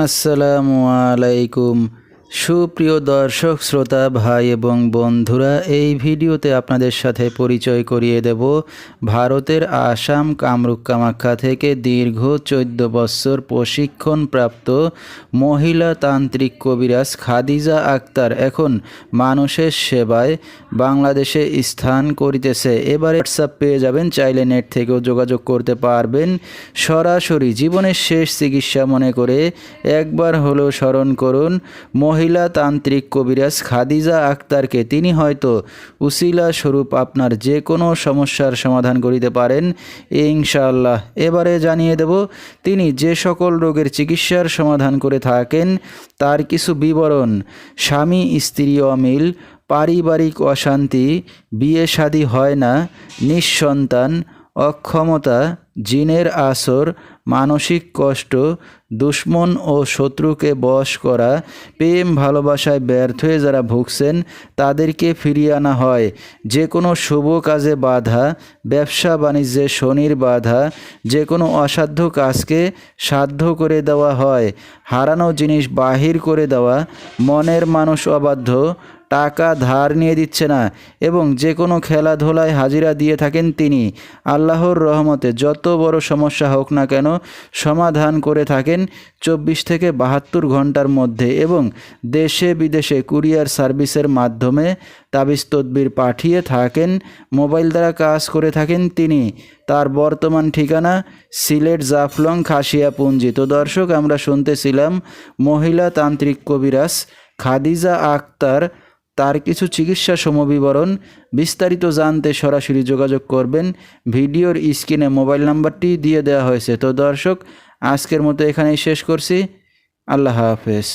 আসসালামু আলাইকুম। সুপ্রিয় দর্শক শ্রোতা ভাই এবং বন্ধুরা, এই ভিডিওতে আপনাদের সাথে পরিচয় করিয়ে দেব ভারতের আসাম কামরূপ কামাখ্যা থেকে দীর্ঘ 14 বছর প্রশিক্ষণপ্রাপ্ত মহিলা তান্ত্রিক কবিরাজ খাদিজা আক্তার এখন মানুষের সেবায় বাংলাদেশে স্থান করিতেছে। এবারে হোয়াটসঅ্যাপ পেয়ে যাবেন, চাইলে নেট থেকেও যোগাযোগ করতে পারবেন। সরাসরি জীবনের শেষ চিকিৎসা মনে করে একবার হলেও স্মরণ করুন মহিলা তান্ত্রিক কবিরাজ খাদিজা আক্তারকে। তিনি হয়তো উসিলা স্বরূপ আপনার যে কোনো সমস্যার সমাধান করিতে পারেন ইনশাআল্লাহ। এবারে জানিয়ে দেব তিনি যে সকল রোগের চিকিৎসার সমাধান করে থাকেন তার কিছু বিবরণ। স্বামী স্ত্রী অমিল, পারিবারিক অশান্তি, বিয়ে শাদী হয় না, নিঃসন্তান, অক্ষমতা, জিনের আসর, মানসিক কষ্ট, দুশ্মন ও শত্রুকে বশ করা, প্রেম ভালোবাসায় ব্যর্থ হয়ে যারা ভুগছেন তাদেরকে ফিরিয়ে আনা হয়। যে কোনো শুভ কাজে বাধা, ব্যবসা বাণিজ্যে শনির বাধা, যে কোনো অসাধ্য কাজকে সাধ্য করে দেওয়া হয়। হারানো জিনিস বাহির করে দেওয়া, মনের মানুষ অবাধ্য, টাকা ধার নিয়ে দিচ্ছে না এবং যে কোনো খেলাধুলায় হাজিরা দিয়ে থাকেন তিনি। আল্লাহর রহমতে যত বড় সমস্যা হোক না কেন সমাধান করে থাকেন 24 থেকে 72 ঘন্টার মধ্যে এবং দেশে বিদেশে কুরিয়ার সার্ভিসের মাধ্যমে তাবিজ তদবির পাঠিয়ে থাকেন। মোবাইল দ্বারা কাজ করে থাকেন তিনি। তার বর্তমান ঠিকানা সিলেট জাফলং খাসিয়াপুঞ্জি। তো দর্শক, আমরা শুনতেছিলাম মহিলা তান্ত্রিক কবিরাজ খাদিজা আক্তার, তার কিছু চিকিৎসা সমবিবরণ। বিস্তারিত জানতে সরাসরি যোগাযোগ করবেন, ভিডিওর স্ক্রিনে মোবাইল নাম্বারটি দিয়ে দেওয়া হয়েছে। তো দর্শক, আজকের মতো এখানেই শেষ করছি। আল্লাহ হাফেজ।